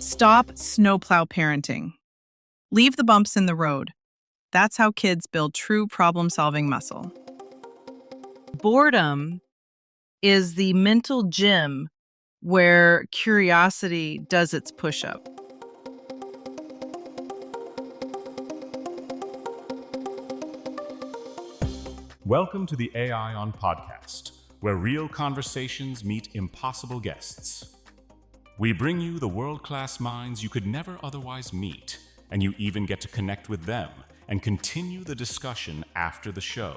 Stop snow-plough parenting. Leave the bumps in the road. That's how kids build true problem-solving muscle. Boredom is the mental gym where curiosity does its push-up. Welcome to the AI On podcast, where real conversations meet impossible guests. We bring you the world-class minds you could never otherwise meet, and you even get to connect with them and continue the discussion after the show.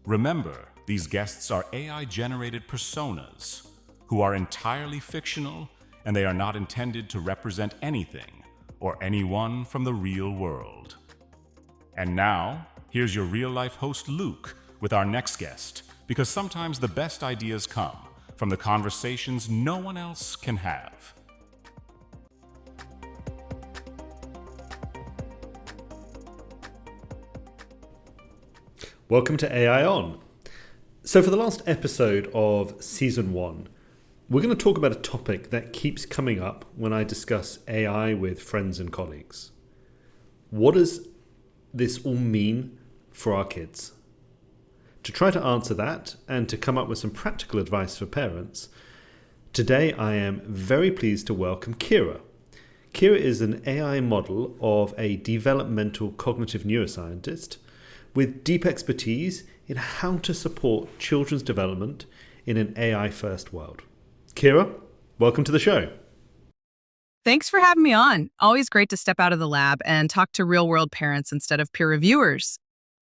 Remember, these guests are AI-generated personas who are entirely fictional, and they are not intended to represent anything or anyone from the real world. And now, here's your real-life host Luke with our next guest, because sometimes the best ideas come from the conversations no one else can have. Welcome to AI On. So for the last episode of Season 1, we're going to talk about a topic that keeps coming up when I discuss AI with friends and colleagues. What does this all mean for our kids? To try to answer that and to come up with some practical advice for parents, today I am very pleased to welcome Kira. Kira is an AI model of a developmental cognitive neuroscientist with deep expertise in how to support children's development in an AI-first world. Kira, welcome to the show. Thanks for having me on. Always great to step out of the lab and talk to real-world parents instead of peer reviewers.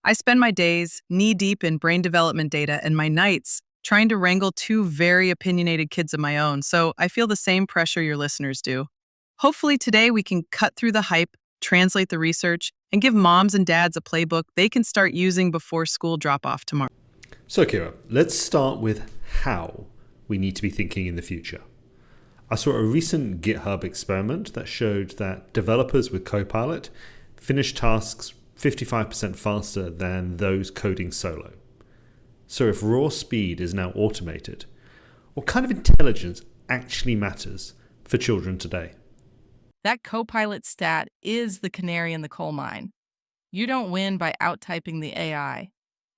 I spend my days knee-deep in brain development data and my nights trying to wrangle two very opinionated kids of my own, so I feel the same pressure your listeners do. Hopefully today we can cut through the hype, translate the research, and give moms and dads a playbook they can start using before school drop-off tomorrow. So Kira, let's start with how we need to be thinking in the future. I saw a recent GitHub experiment that showed that developers with Copilot finish tasks 55% faster than those coding solo. So if raw speed is now automated, what kind of intelligence actually matters for children today? That Copilot stat is the canary in the coal mine. You don't win by out-typing the AI.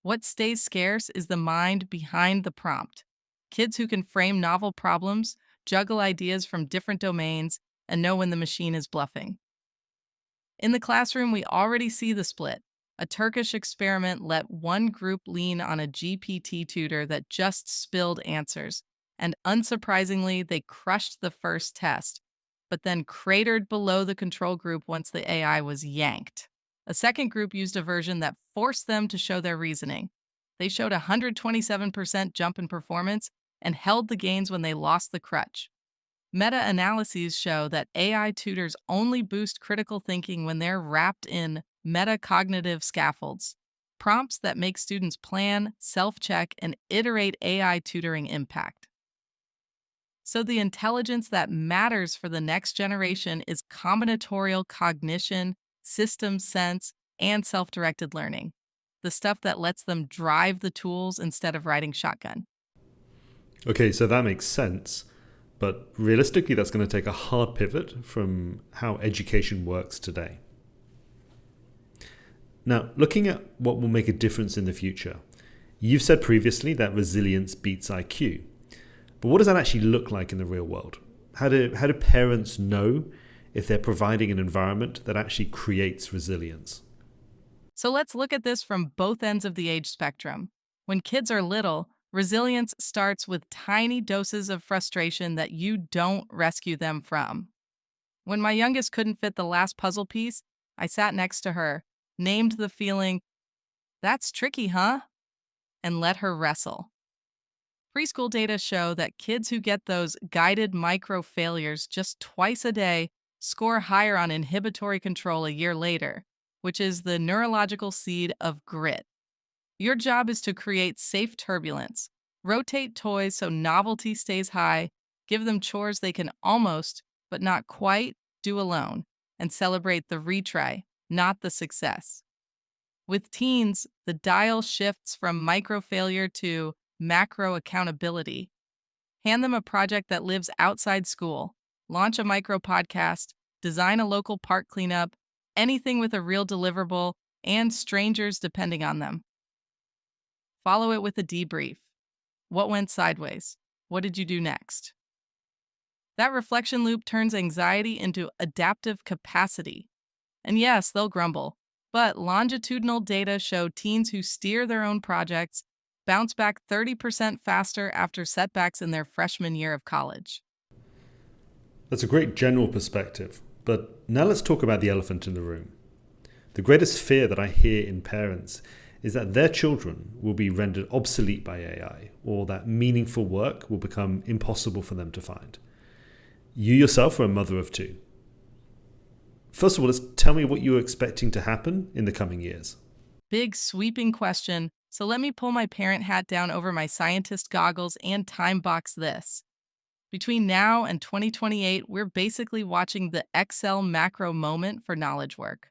What stays scarce is the mind behind the prompt. Kids who can frame novel problems, juggle ideas from different domains, and know when the machine is bluffing. In the classroom, we already see the split. A Turkish experiment let one group lean on a GPT tutor that just spilled answers, and unsurprisingly, they crushed the first test, but then cratered below the control group once the AI was yanked. A second group used a version that forced them to show their reasoning. They showed a 127% jump in performance and held the gains when they lost the crutch. Meta-analyses show that AI tutors only boost critical thinking when they're wrapped in metacognitive scaffolds, prompts that make students plan, self-check, and iterate AI tutoring impact. So the intelligence that matters for the next generation is combinatorial cognition, system sense, and self-directed learning, the stuff that lets them drive the tools instead of riding shotgun. Okay, so that makes sense. But realistically, that's going to take a hard pivot from how education works today. Now, looking at what will make a difference in the future, you've said previously that resilience beats IQ. But what does that actually look like in the real world? How do parents know if they're providing an environment that actually creates resilience? So let's look at this from both ends of the age spectrum. When kids are little, resilience starts with tiny doses of frustration that you don't rescue them from. When my youngest couldn't fit the last puzzle piece, I sat next to her, named the feeling, "That's tricky, huh?" and let her wrestle. Preschool data show that kids who get those guided micro-failures just twice a day score higher on inhibitory control a year later, which is the neurological seed of grit. Your job is to create safe turbulence, rotate toys so novelty stays high, give them chores they can almost, but not quite, do alone, and celebrate the retry, not the success. With teens, the dial shifts from micro-failure to macro accountability. Hand them a project that lives outside school, launch a micro podcast, design a local park cleanup, anything with a real deliverable, and strangers depending on them. Follow it with a debrief. What went sideways? What did you do next? That reflection loop turns anxiety into adaptive capacity. And yes, they'll grumble, but longitudinal data show teens who steer their own projects bounce back 30% faster after setbacks in their freshman year of college. That's a great general perspective, but now let's talk about the elephant in the room. The greatest fear that I hear in parents is that their children will be rendered obsolete by AI, or that meaningful work will become impossible for them to find. You yourself are a mother of two. First of all, tell me what you're expecting to happen in the coming years. Big sweeping question, so let me pull my parent hat down over my scientist goggles and time box this. Between now and 2028, we're basically watching the Excel macro moment for knowledge work.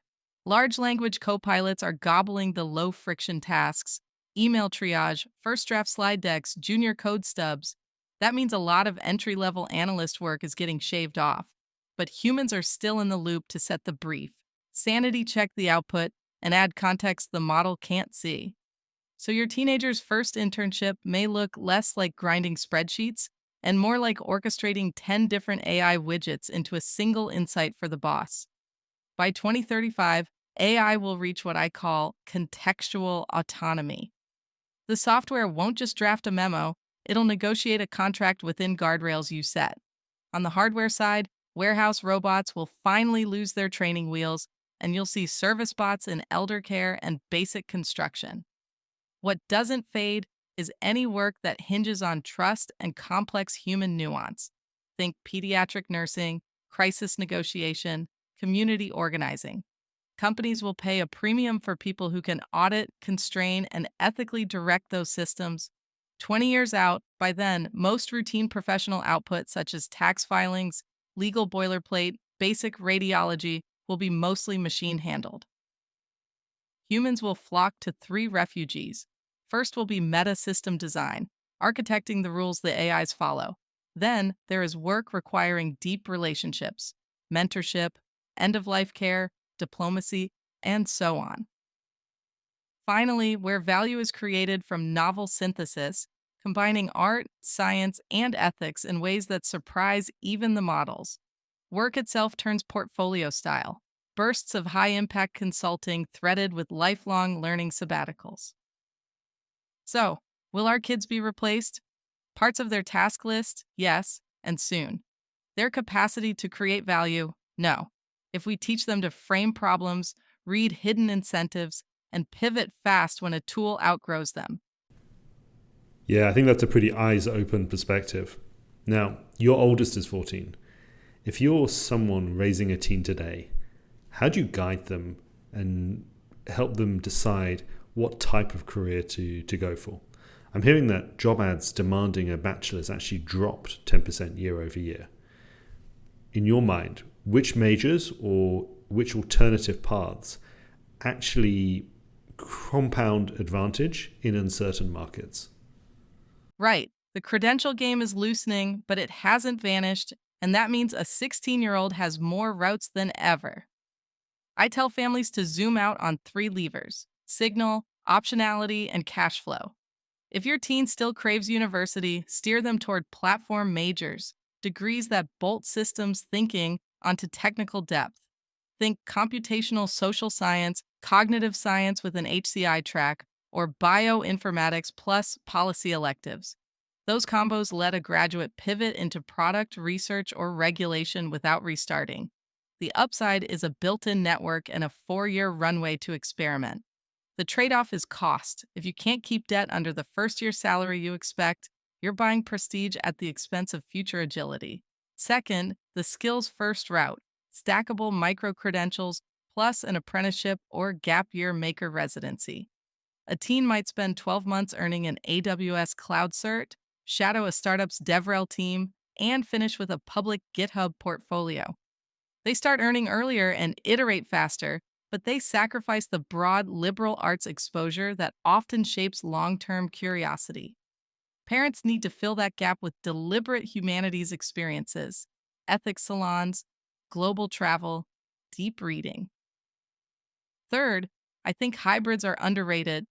Large language copilots are gobbling the low-friction tasks, email triage, first draft slide decks, junior code stubs. That means a lot of entry-level analyst work is getting shaved off. But humans are still in the loop to set the brief, sanity check the output, and add context the model can't see. So your teenager's first internship may look less like grinding spreadsheets and more like orchestrating 10 different AI widgets into a single insight for the boss. By 2035, AI will reach what I call contextual autonomy. The software won't just draft a memo, it'll negotiate a contract within guardrails you set. On the hardware side, warehouse robots will finally lose their training wheels, and you'll see service bots in elder care and basic construction. What doesn't fade is any work that hinges on trust and complex human nuance. Think pediatric nursing, crisis negotiation, community organizing. Companies will pay a premium for people who can audit, constrain, and ethically direct those systems. 20 years out, by then, most routine professional output such as tax filings, legal boilerplate, basic radiology will be mostly machine-handled. Humans will flock to 3 refugees. First will be meta-system design, architecting the rules the AIs follow. Then there is work requiring deep relationships, mentorship, end-of-life care, diplomacy, and so on. Finally, where value is created from novel synthesis, combining art, science, and ethics in ways that surprise even the models. Work itself turns portfolio style, bursts of high-impact consulting threaded with lifelong learning sabbaticals. So, will our kids be replaced? Parts of their task list? Yes, and soon. Their capacity to create value? No. If we teach them to frame problems, read hidden incentives, and pivot fast when a tool outgrows them. Yeah, I think that's a pretty eyes-open perspective. Now, your oldest is 14. If you're someone raising a teen today, how do you guide them and help them decide what type of career to go for? I'm hearing that job ads demanding a bachelor's actually dropped 10% year over year. In your mind, which majors or which alternative paths actually compound advantage in uncertain markets? Right. The credential game is loosening, but it hasn't vanished, and that means a 16-year-old has more routes than ever. I tell families to zoom out on 3 levers: signal, optionality, and cash flow. If your teen still craves university, steer them toward platform majors, degrees that bolt systems thinking onto technical depth. Think computational social science, cognitive science with an HCI track, or bioinformatics plus policy electives. Those combos let a graduate pivot into product, research, or regulation without restarting. The upside is a built-in network and a 4-year runway to experiment. The trade-off is cost. If you can't keep debt under the first-year salary you expect, you're buying prestige at the expense of future agility. Second, the skills-first route, stackable micro-credentials plus an apprenticeship or gap-year maker residency. A teen might spend 12 months earning an AWS Cloud Cert, shadow a startup's DevRel team, and finish with a public GitHub portfolio. They start earning earlier and iterate faster, but they sacrifice the broad liberal arts exposure that often shapes long-term curiosity. Parents need to fill that gap with deliberate humanities experiences. ethics salons, global travel, deep reading. Third, I think hybrids are underrated.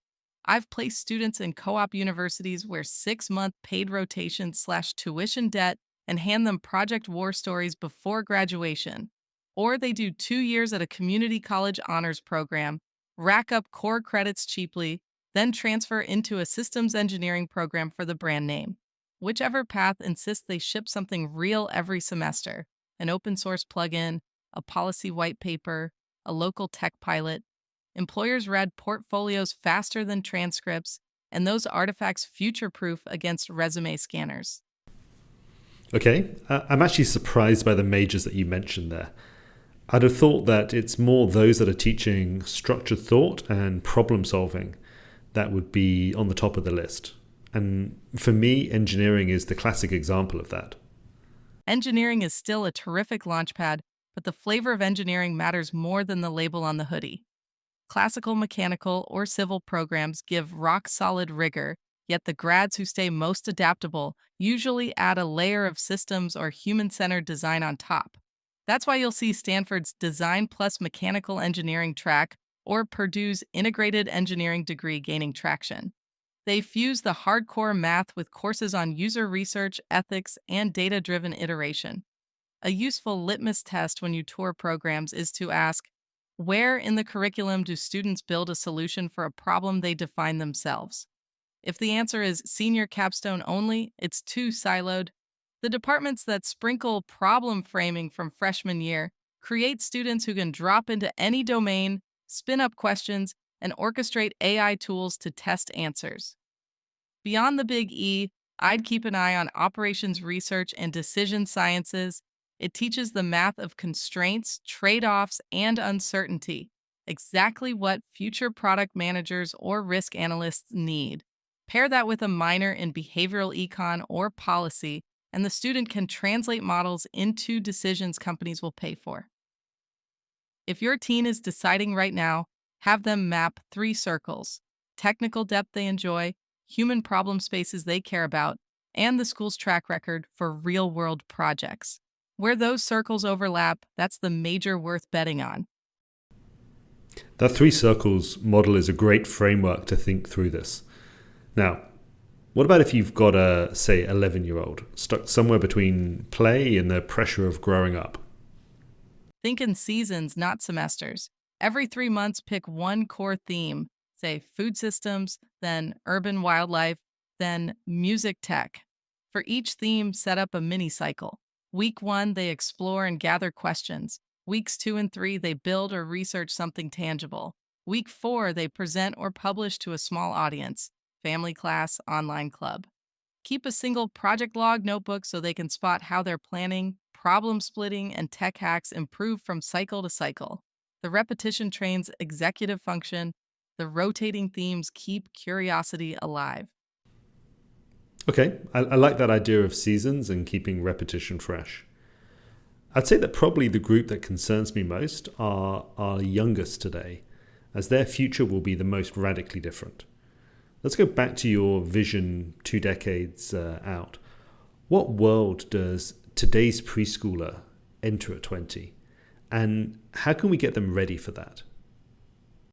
I've placed students in co-op universities where 6-month paid rotations slash tuition debt and hand them project war stories before graduation. Or they do 2 years at a community college honors program, rack up core credits cheaply, then transfer into a systems engineering program for the brand name. Whichever path insists they ship something real every semester, an open source plugin, a policy white paper, a local tech pilot. Employers read portfolios faster than transcripts, and those artifacts future-proof against resume scanners. Okay, I'm actually surprised by the majors that you mentioned there. I'd have thought that it's more those that are teaching structured thought and problem solving that would be on the top of the list. And for me, engineering is the classic example of that. Engineering is still a terrific launchpad, but the flavor of engineering matters more than the label on the hoodie. Classical, mechanical, or civil programs give rock-solid rigor, yet the grads who stay most adaptable usually add a layer of systems or human-centered design on top. That's why you'll see Stanford's Design plus Mechanical Engineering track or Purdue's Integrated Engineering degree gaining traction. They fuse the hardcore math with courses on user research, ethics, and data-driven iteration. A useful litmus test when you tour programs is to ask, where in the curriculum do students build a solution for a problem they define themselves? If the answer is senior capstone only, it's too siloed. The departments that sprinkle problem framing from freshman year create students who can drop into any domain, spin up questions, and orchestrate AI tools to test answers. Beyond the big E, I'd keep an eye on operations research and decision sciences. It teaches the math of constraints, trade-offs, and uncertainty, exactly what future product managers or risk analysts need. Pair that with a minor in behavioral econ or policy, and the student can translate models into decisions companies will pay for. If your teen is deciding right now, have them map 3 circles: technical depth they enjoy, human problem spaces they care about, and the school's track record for real-world projects. Where those circles overlap, that's the major worth betting on. That 3 circles model is a great framework to think through this. Now, what about if you've got a, say, 11-year-old stuck somewhere between play and the pressure of growing up? Think in seasons, not semesters. Every 3 months, pick one core theme, say food systems, then urban wildlife, then music tech. For each theme, set up a mini cycle. Week 1, they explore and gather questions. Weeks 2 and 3, they build or research something tangible. Week 4, they present or publish to a small audience, family class, online club. Keep a single project log notebook so they can spot how their planning, problem splitting, and tech hacks improve from cycle to cycle. The repetition trains executive function. The rotating themes keep curiosity alive. Okay, I like that idea of seasons and keeping repetition fresh. I'd say that probably the group that concerns me most are our youngest today, as their future will be the most radically different. Let's go back to your vision 2 decades out. What world does today's preschooler enter at 20? And how can we get them ready for that?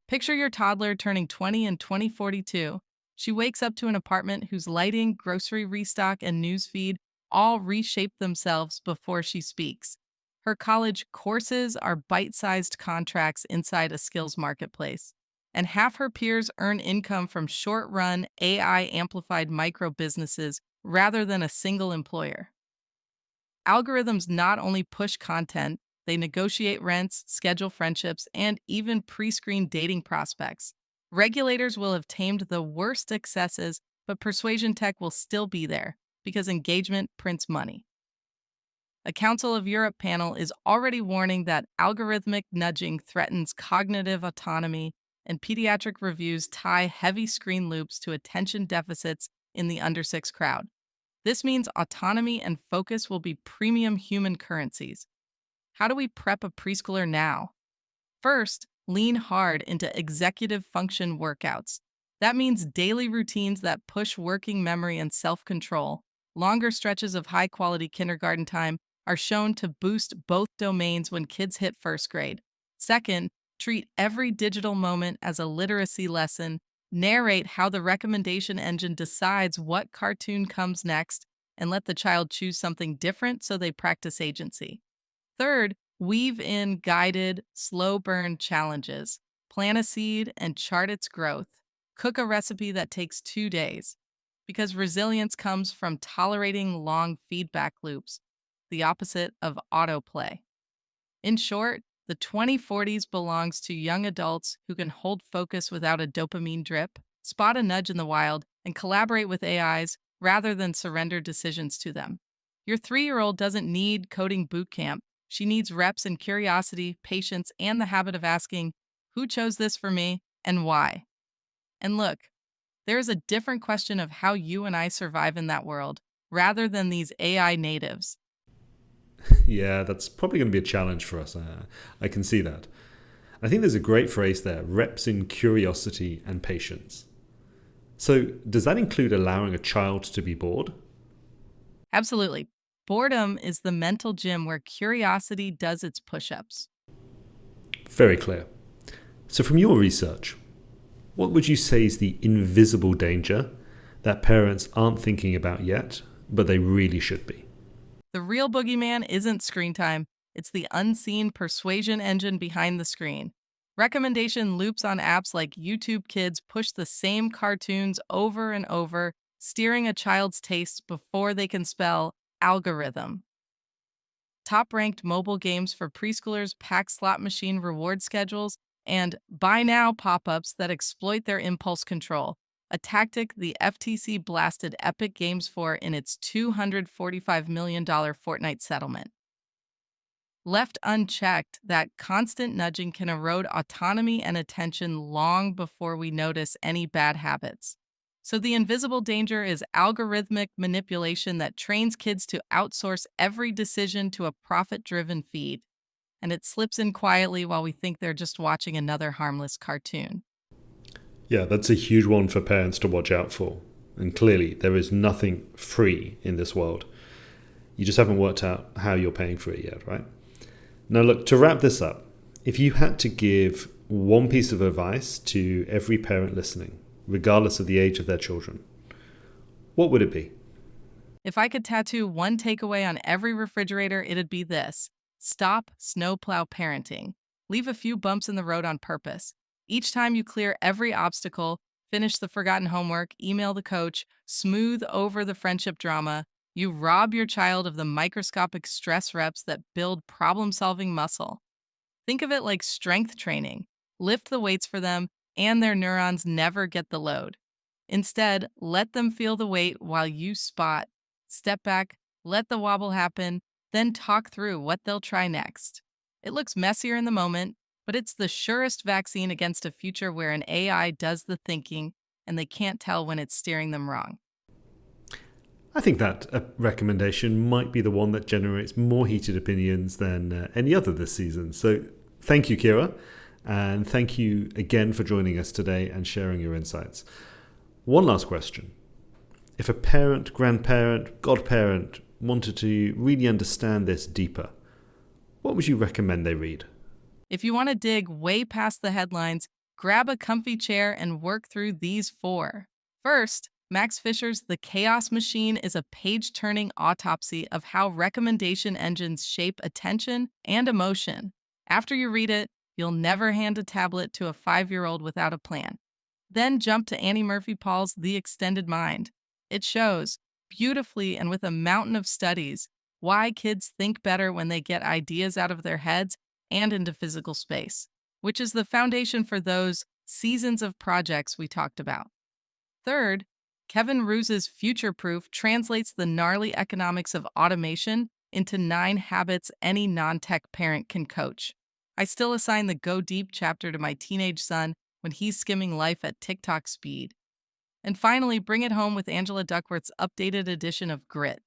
Picture your toddler turning 20 in 2042. She wakes up to an apartment whose lighting, grocery restock, and newsfeed all reshape themselves before she speaks. Her college courses are bite-sized contracts inside a skills marketplace, and half her peers earn income from short-run, AI-amplified micro-businesses rather than a single employer. Algorithms not only push content, they negotiate rents, schedule friendships, and even pre-screen dating prospects. Regulators will have tamed the worst excesses, but persuasion tech will still be there because engagement prints money. A Council of Europe panel is already warning that algorithmic nudging threatens cognitive autonomy, and pediatric reviews tie heavy screen loops to attention deficits in the under 6 crowd. This means autonomy and focus will be premium human currencies. How do we prep a preschooler now? First, lean hard into executive function workouts. That means daily routines that push working memory and self-control, longer stretches of high-quality kindergarten time, are shown to boost both domains when kids hit first grade. Second, treat every digital moment as a literacy lesson. Narrate how the recommendation engine decides what cartoon comes next, and let the child choose something different so they practice agency. Third, weave in guided, slow burn challenges. Plant a seed and chart its growth. Cook a recipe that takes 2 days. Because resilience comes from tolerating long feedback loops, the opposite of autoplay. In short, the 2040s belongs to young adults who can hold focus without a dopamine drip, spot a nudge in the wild, and collaborate with AIs rather than surrender decisions to them. Your 3-year-old doesn't need coding boot camp. She needs reps in curiosity, patience, and the habit of asking, who chose this for me and why? And look, there is a different question of how you and I survive in that world rather than these AI natives. Yeah, that's probably going to be a challenge for us. I can see that. I think there's a great phrase there, reps in curiosity and patience. So does that include allowing a child to be bored? Absolutely. Boredom is the mental gym where curiosity does its push-ups. Very clear. So from your research, what would you say is the invisible danger that parents aren't thinking about yet, but they really should be? The real boogeyman isn't screen time, it's the unseen persuasion engine behind the screen. Recommendation loops on apps like YouTube Kids push the same cartoons over and over, steering a child's taste before they can spell algorithm. Top-ranked mobile games for preschoolers pack slot machine reward schedules and buy now pop-ups that exploit their impulse control, a tactic the FTC blasted Epic Games for in its $245 million Fortnite settlement. Left unchecked, that constant nudging can erode autonomy and attention long before we notice any bad habits. So the invisible danger is algorithmic manipulation that trains kids to outsource every decision to a profit-driven feed. And it slips in quietly while we think they're just watching another harmless cartoon. Yeah, that's a huge one for parents to watch out for. And clearly, there is nothing free in this world. You just haven't worked out how you're paying for it yet, right? Now, look, to wrap this up, if you had to give one piece of advice to every parent listening, regardless of the age of their children, what would it be? If I could tattoo one takeaway on every refrigerator, it'd be this: stop snow-plough parenting. Leave a few bumps in the road on purpose. Each time you clear every obstacle, finish the forgotten homework, email the coach, smooth over the friendship drama, you rob your child of the microscopic stress reps that build problem-solving muscle. Think of it like strength training. Lift the weights for them, and their neurons never get the load. Instead, let them feel the weight while you spot. Step back, let the wobble happen, then talk through what they'll try next. It looks messier in the moment, but it's the surest vaccine against a future where an AI does the thinking and they can't tell when it's steering them wrong. I think that recommendation might be the one that generates more heated opinions than any other this season. So thank you, Kira, and thank you again for joining us today and sharing your insights. One last question. If a parent, grandparent, godparent wanted to really understand this deeper, what would you recommend they read? If you want to dig way past the headlines, grab a comfy chair and work through these 4. First, Max Fisher's The Chaos Machine is a page-turning autopsy of how recommendation engines shape attention and emotion. After you read it, you'll never hand a tablet to a 5-year-old without a plan. Then jump to Annie Murphy Paul's The Extended Mind. It shows, beautifully and with a mountain of studies, why kids think better when they get ideas out of their heads and into physical space, which is the foundation for those seasons of projects we talked about. Third, Kevin Roos's Future Proof translates the gnarly economics of automation into 9 habits any non-tech parent can coach. I still assign the Go Deep chapter to my teenage son when he's skimming life at TikTok speed. And finally, bring it home with Angela Duckworth's updated edition of Grit.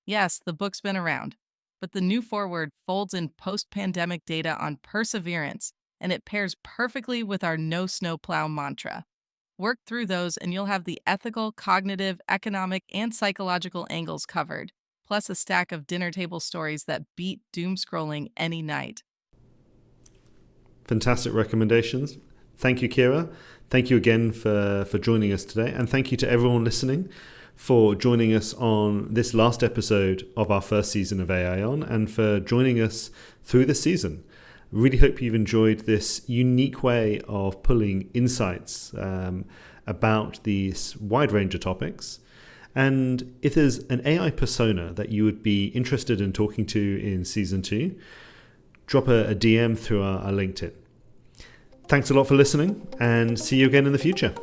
Yes, the book's been around, but the new foreword folds in post-pandemic data on perseverance, and it pairs perfectly with our no snow-plough mantra. Work through those and you'll have the ethical, cognitive, economic, and psychological angles covered. plus a stack of dinner table stories that beat doom scrolling any night. Fantastic recommendations. Thank you, Kira. Thank you again for joining us today. And thank you to everyone listening for joining us on this last episode of our first season of AI On, and for joining us through the season. Really hope you've enjoyed this unique way of pulling insights about these wide range of topics. And if there's an AI persona that you would be interested in talking to in season 2, drop a DM through our LinkedIn. Thanks a lot for listening, and see you again in the future.